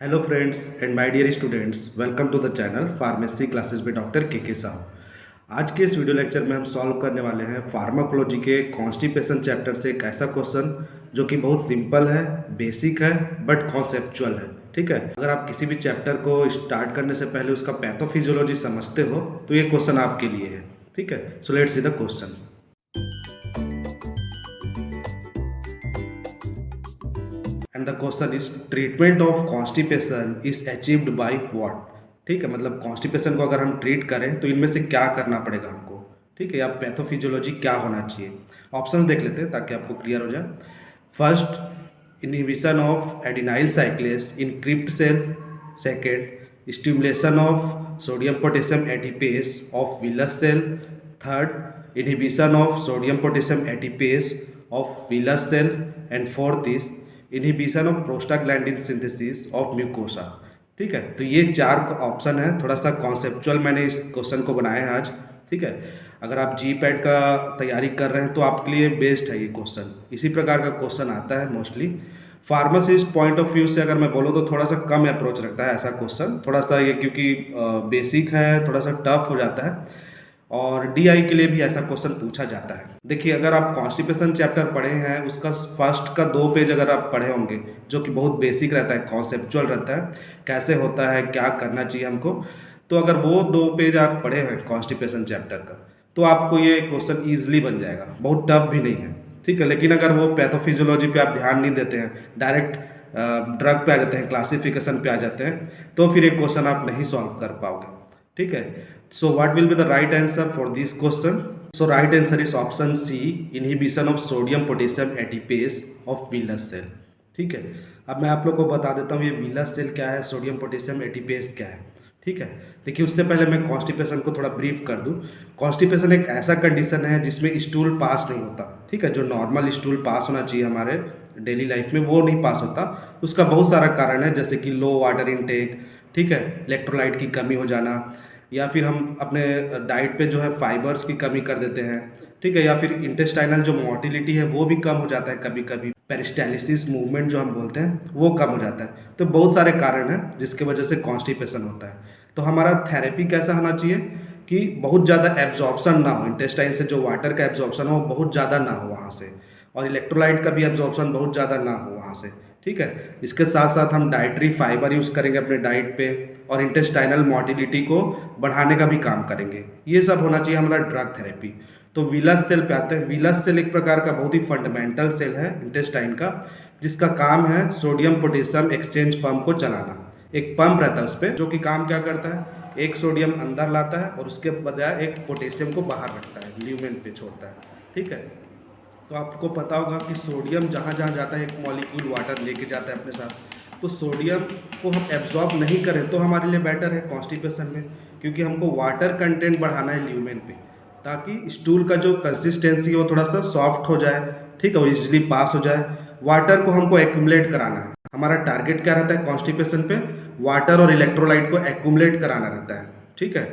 Hello friends and my dear students, welcome to the channel pharmacy classes by doctor K साहब। आज के इस video lecture में हम सॉल्व करने वाले हैं फार्माकोलॉजी के कॉन्स्टिपेशन चैप्टर से एक ऐसा क्वेश्चन जो कि बहुत सिंपल है, बेसिक है बट कॉन्सेप्चुअल है। ठीक है, अगर आप किसी भी चैप्टर को स्टार्ट करने से पहले उसका पैथोफिजियोलॉजी समझते हो तो ये क्वेश्चन आपके लिए है। ठीक है, so let's see the question. And the question is treatment of constipation is achieved by what. ठीक है, मतलब कॉन्स्टिपेशन को अगर हम ट्रीट करें तो इनमें से क्या करना पड़ेगा हमको। ठीक है, या पैथोफिजियोलॉजी क्या होना चाहिए। ऑप्शंस देख लेते हैं ताकि आपको क्लियर हो जाए। First, inhibition of adenylyl cyclase in crypt cell. Second, stimulation of sodium potassium ATPase of villus cell. Third, inhibition of sodium potassium ATPase of villus cell. And fourth is inhibition of prostaglandin synthesis of mucosa. ठीक है, तो ये चार option है। थोड़ा सा conceptual मैंने इस क्वेश्चन को बनाया है आज। ठीक है, अगर आप जी पैड का तैयारी कर रहे हैं तो आपके लिए बेस्ट है ये क्वेश्चन। इसी प्रकार का क्वेश्चन आता है mostly. Pharmacist point of view से अगर मैं बोलूँ तो थोड़ा सा कम अप्रोच रखता है ऐसा क्वेश्चन। थोड़ा सा ये क्योंकि बेसिक है, थोड़ा सा टफ हो जाता है। और डीआई के लिए भी ऐसा क्वेश्चन पूछा जाता है। देखिए, अगर आप कॉन्स्टिपेशन चैप्टर पढ़े हैं उसका फर्स्ट का 2 पेज अगर आप पढ़े होंगे, जो कि बहुत बेसिक रहता है, कॉन्सेप्चुअल रहता है, कैसे होता है, क्या करना चाहिए हमको, तो अगर वो 2 पेज आप पढ़े हैं कॉन्स्टिपेशन चैप्टर का तो आपको ये क्वेश्चन ईजिली बन जाएगा, बहुत टफ भी नहीं है। ठीक है, लेकिन अगर वो पैथोफिजियोलॉजी पे आप ध्यान नहीं देते हैं, डायरेक्ट ड्रग पे आ जाते हैं, क्लासिफिकेशन पे आ जाते हैं, तो फिर ये क्वेश्चन आप नहीं सॉल्व कर पाओगे। ठीक है, so what will be the right answer for this question? So right answer is option C, inhibition of sodium potassium ATPase of Wheeler cell। ठीक है, अब मैं आप लोग को बता देता हूँ ये Wheeler cell क्या है, सोडियम पोटेशियम एटीपेस क्या है। ठीक है, देखिए उससे पहले मैं कॉन्स्टिपेशन को थोड़ा ब्रीफ कर दूँ। कॉन्स्टिपेशन एक ऐसा कंडीशन है जिसमें स्टूल पास नहीं होता। ठीक है, जो नॉर्मल स्टूल पास होना चाहिए हमारे डेली लाइफ में वो नहीं पास होता। उसका बहुत सारा कारण है, जैसे कि लो वाटर इनटेक, ठीक है, इलेक्ट्रोलाइट की कमी हो जाना, या फिर हम अपने डाइट पे जो है फाइबर्स की कमी कर देते हैं। ठीक है, या फिर इंटेस्टाइनल जो मोटिलिटी है वो भी कम हो जाता है, कभी कभी पेरिस्टालिसिस मूवमेंट जो हम बोलते हैं वो कम हो जाता है। तो बहुत सारे कारण हैं जिसके वजह से कॉन्स्टिपेशन होता है। तो हमारा थेरेपी कैसा होना चाहिए कि बहुत ज़्यादा एब्जॉर्प्शन ना हो, इंटेस्टाइन से जो वाटर का एब्जॉर्प्शन हो बहुत ज़्यादा ना हो वहाँ से, और इलेक्ट्रोलाइट का भी एब्जॉर्प्शन बहुत ज़्यादा ना हो वहाँ से। ठीक है, इसके साथ साथ हम डाइटरी फाइबर यूज़ करेंगे अपने डाइट पे, और इंटेस्टाइनल मोटिलिटी को बढ़ाने का भी काम करेंगे। ये सब होना चाहिए हमारा ड्रग थेरेपी। तो विलस सेल पे आते हैं। विलस सेल एक प्रकार का बहुत ही फंडामेंटल सेल है इंटेस्टाइन का, जिसका काम है सोडियम पोटेशियम एक्सचेंज पंप को चलाना। एक पंप रहता है उस पर जो कि काम क्या करता है, एक सोडियम अंदर लाता है और उसके बजाय एक पोटेशियम को बाहर रखता है, ल्यूमेन पे छोड़ता है। ठीक है, तो आपको पता होगा कि सोडियम जहाँ जहाँ जाता है एक मॉलिक्यूल वाटर लेके जाता है अपने साथ। तो सोडियम को हम एब्जॉर्ब नहीं करें तो हमारे लिए बेटर है कॉन्स्टिपेशन में, क्योंकि हमको वाटर कंटेंट बढ़ाना है ल्यूमेन पे, ताकि स्टूल का जो कंसिस्टेंसी है वो थोड़ा सा सॉफ्ट हो जाए। ठीक है, वो इजिली पास हो जाए। वाटर को हमको एक्यूमुलेट कराना है। हमारा टारगेट क्या रहता है कॉन्स्टिपेशन पे, वाटर और इलेक्ट्रोलाइट को एक्यूमुलेट कराना रहता है। ठीक है,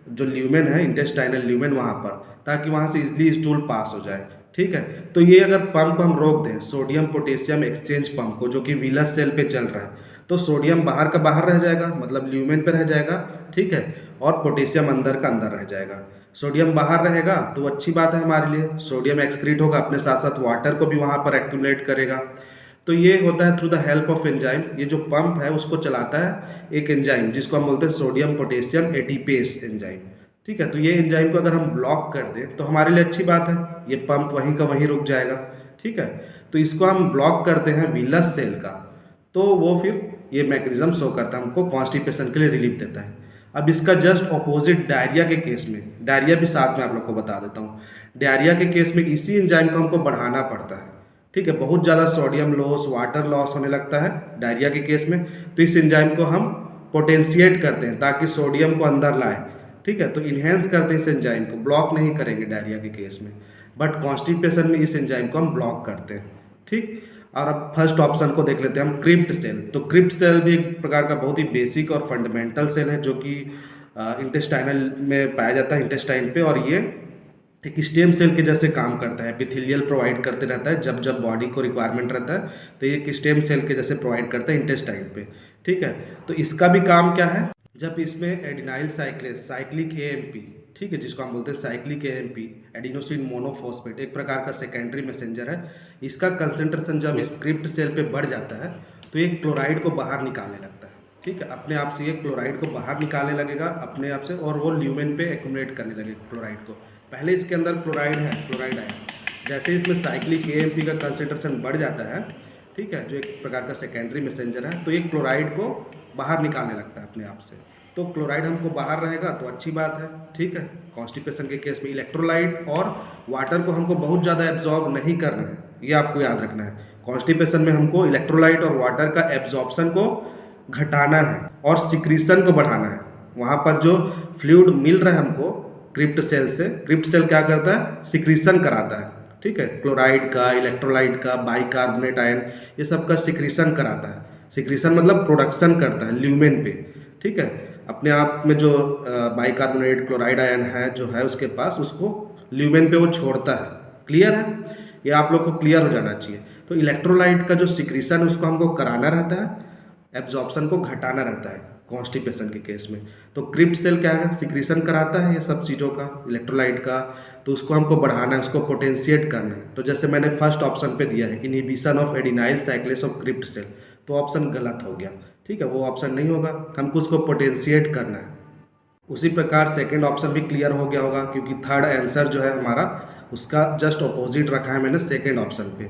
जो ल्यूमेन है, इंटेस्टाइनल ल्यूमेन, वहाँ पर, ताकि वहाँ से इजिली स्टूल पास हो जाए। ठीक है, तो ये अगर पंप को हम रोक दें, सोडियम पोटेशियम एक्सचेंज पंप को, जो कि विलस सेल पे चल रहा है, तो सोडियम बाहर का बाहर रह जाएगा, मतलब ल्यूमेन पे रह जाएगा। ठीक है, और पोटेशियम अंदर का अंदर रह जाएगा। सोडियम बाहर रहेगा तो अच्छी बात है हमारे लिए, सोडियम एक्सक्रीट होगा, अपने साथ साथ वाटर को भी वहाँ पर एक्यूमुलेट करेगा। तो ये होता है through the help of enzyme. ये जो पंप है उसको चलाता है एक एंजाइम जिसको हम बोलते हैं सोडियम पोटेशियम एटीपेस एंजाइम। ठीक है, तो ये एंजाइम को अगर हम ब्लॉक कर दें तो हमारे लिए अच्छी बात है, ये पंप वहीं का वहीं रुक जाएगा। ठीक है, तो इसको हम ब्लॉक करते हैं विलस सेल का, तो वो फिर ये मैकेनिज्म शो करता है, हमको कॉन्स्टिपेशन के लिए रिलीफ देता है। अब इसका जस्ट ऑपोजिट डायरिया के केस में, डायरिया भी साथ में आप लोग को बता देता हूँ। डायरिया के केस में इसी एंजाइम को हमको बढ़ाना पड़ता है। ठीक है, बहुत ज़्यादा सोडियम लॉस, वाटर लॉस होने लगता है डायरिया के केस में, तो इस एंजाइम को हम पोटेंशिएट करते हैं ताकि सोडियम को अंदर लाए। ठीक है, तो इन्हेंस करते हैं इस एंजाइम को, ब्लॉक नहीं करेंगे डायरिया के केस में, बट कॉन्स्टिपेशन में इस एंजाइम को हम ब्लॉक करते हैं। ठीक, और अब फर्स्ट ऑप्शन को देख लेते हैं हम, क्रिप्ट सेल। तो क्रिप्ट सेल भी एक प्रकार का बहुत ही बेसिक और फंडामेंटल सेल है जो कि इंटेस्टाइनल में पाया जाता है, इंटेस्टाइन पे, और ये एक स्टेम सेल के जैसे काम करता है, एपिथेलियल प्रोवाइड करते रहता है जब जब बॉडी को रिक्वायरमेंट रहता है, तो ये एक स्टेम सेल के जैसे प्रोवाइड करता है इंटेस्टाइन पे। ठीक है। तो इसका भी काम क्या है, जब इसमें एडिनाइल साइक्लेस साइक्लिक एएमपी, ठीक है, जिसको हम बोलते हैं साइक्लिक एएमपी, एडिनोसिन मोनोफॉस्फेट, एक प्रकार का सेकेंडरी मैसेंजर है। इसका कंसंट्रेशन जब इस क्रिप्ट सेल पे बढ़ जाता है तो ये क्लोराइड को बाहर निकालने लगता है। ठीक है, अपने आप से ये क्लोराइड को बाहर निकालने लगेगा अपने आप से, और वो ल्यूमेन पे एक्यूमुलेट करने लगेगा क्लोराइड को। पहले इसके अंदर क्लोराइड है, क्लोराइड आया, जैसे इसमें साइक्लिक एएमपी का कंसंट्रेशन बढ़ जाता है, ठीक है, जो एक प्रकार का सेकेंडरी मैसेंजर है, तो ये क्लोराइड को बाहर निकालने लगता है अपने आप से। तो क्लोराइड हमको बाहर रहेगा तो अच्छी बात है, ठीक है। कॉन्स्टिपेशन के केस में इलेक्ट्रोलाइट और वाटर को हमको बहुत ज़्यादा एब्जॉर्ब नहीं करना है, ये आपको याद रखना है। कॉन्स्टिपेशन में हमको इलेक्ट्रोलाइट और वाटर का एब्जॉर्प्शन को घटाना है और सिक्रीशन को बढ़ाना है। वहाँ पर जो फ्लूइड मिल रहा है हमको क्रिप्ट सेल से, क्रिप्ट सेल क्या करता है, सिक्रीशन कराता है, ठीक है, क्लोराइड का, इलेक्ट्रोलाइट का, बाइकार्बोनेट आयन, ये सब का सिक्रीशन कराता है। सिक्रीशन मतलब प्रोडक्शन करता है ल्यूमेन पे, ठीक है। अपने आप में जो बाइकार्बोनेट क्लोराइड आयन है जो है उसके पास, उसको ल्यूमेन पे वो छोड़ता है। क्लियर है, ये आप लोग को क्लियर हो जाना चाहिए। तो इलेक्ट्रोलाइट का जो सिक्रीशन है उसको हमको कराना रहता है, एब्जॉर्प्शन को घटाना रहता है कॉन्स्टिपेशन के केस में। तो क्रिप्ट सेल क्या है, सिक्रीशन कराता है ये सब चीज़ों का, इलेक्ट्रोलाइट का, तो उसको हमको बढ़ाना है, उसको पोटेंशिएट करना है। तो जैसे मैंने फर्स्ट ऑप्शन पे दिया है inhibition of adenylyl cyclase of crypt cell, तो ऑप्शन गलत हो गया, ठीक है, वो ऑप्शन नहीं होगा, हमको उसको पोटेंशिएट करना है। उसी प्रकार सेकंड ऑप्शन भी क्लियर हो गया होगा, क्योंकि थर्ड आंसर जो है हमारा उसका जस्ट ऑपोजिट रखा है मैंने सेकंड ऑप्शन पे।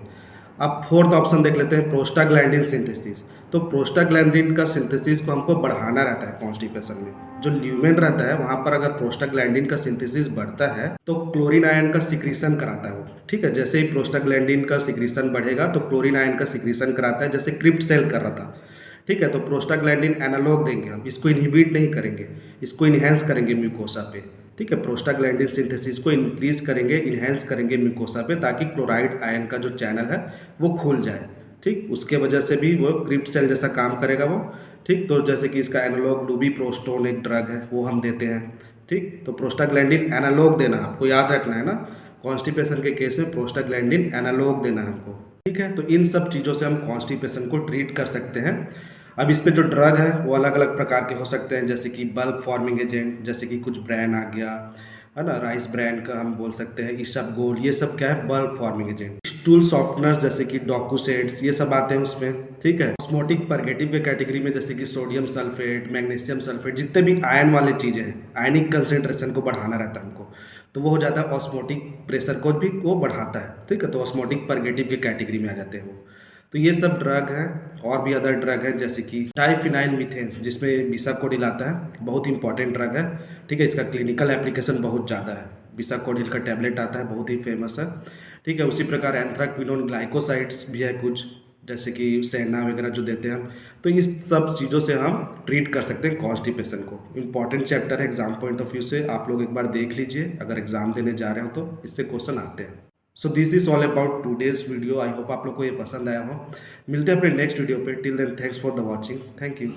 अब फोर्थ ऑप्शन देख लेते हैं, प्रोस्टाग्लैंडिन सिंथेसिस। तो प्रोस्टाग्लैंडिन का सिंथेसिस को हमको बढ़ाना रहता है कॉन्स्टिपेशन में। जो ल्यूमेन रहता है वहाँ पर अगर प्रोस्टाग्लैंडिन का सिंथेसिस बढ़ता है तो क्लोरीन आयन का सिक्रीशन कराता है वो, ठीक है। जैसे ही प्रोस्टाग्लैंडिन का सिक्रीशन बढ़ेगा तो क्लोरीन आयन का सिक्रीशन कराता है, जैसे क्रिप्ट सेल कर रहा था, ठीक है। तो प्रोस्टाग्लैंडिन एनालॉग देंगे हम, इसको इनहिबिट नहीं करेंगे, इसको इन्हेंस करेंगे म्यूकोसा पे, ठीक है। प्रोस्टाग्लैंडिन सिंथेसिस को इंक्रीज करेंगे, इन्हेंस करेंगे म्यूकोसा पे, ताकि क्लोराइड आयन का जो चैनल है वो खुल जाए, ठीक। उसके वजह से भी वो क्रिप्ट सेल जैसा काम करेगा वो, ठीक। तो जैसे कि इसका एनालॉग लुबिप्रोस्टोन एक ड्रग है, वो हम देते हैं, ठीक। तो प्रोस्टाग्लैंडिन एनालॉग देना आपको याद रखना है ना, कॉन्स्टिपेशन के केस में प्रोस्टाग्लैंडिन एनालॉग देना है हमको, ठीक है। तो इन सब चीज़ों से हम कॉन्स्टिपेशन को ट्रीट कर सकते हैं। अब इस पे जो ड्रग है वो अलग अलग प्रकार के हो सकते हैं, जैसे कि बल्क फॉर्मिंग एजेंट, जैसे कि कुछ ब्रांड आ गया है ना, राइस ब्रांड का हम बोल सकते हैं, इसबगोल, ये सब क्या है, bulk forming agent. Stool softeners जैसे कि डॉक्यूसेट्स, ये सब आते हैं उसमें, ठीक है। ऑस्मोटिक परगेटिव के कैटेगरी में जैसे कि सोडियम सल्फेट, मैग्नीशियम सल्फेट, जितने भी आयन वाले चीज़ें हैं, आयनिक कंसेंट्रेशन को बढ़ाना रहता है हमको, तो वो हो जाता है ऑस्मोटिक प्रेशर को भी वो बढ़ाता है, ठीक है। तो ऑस्मोटिक परगेटिव के कैटेगरी में आ जाते हैं वो। तो ये सब ड्रग हैं, और भी अदर ड्रग हैं जैसे कि डाइफिनाइल मीथेन्स, जिसमें बिसाकोडिल आता है, बहुत इंपॉर्टेंट ड्रग है, ठीक है। इसका क्लिनिकल एप्लीकेशन बहुत ज़्यादा है, बिसाकोडिल का टैबलेट आता है, बहुत ही फेमस है, ठीक है। उसी प्रकार एंथ्राक्विनोन ग्लाइकोसाइड्स भी है कुछ, जैसे कि सेना वगैरह जो देते हैं हम। तो इस सब चीज़ों से हम ट्रीट कर सकते हैं कॉन्स्टिपेशन को। इंपॉर्टेंट चैप्टर है एग्जाम पॉइंट ऑफ व्यू से, आप लोग एक बार देख लीजिए अगर एग्जाम देने जा रहे हो तो, इससे क्वेश्चन आते हैं। So this is all about today's video. I hope आप लोग को ये पसंद आया हो। मिलते हैं अपने नेक्स्ट वीडियो पे। Till then thanks for the watching. Thank you.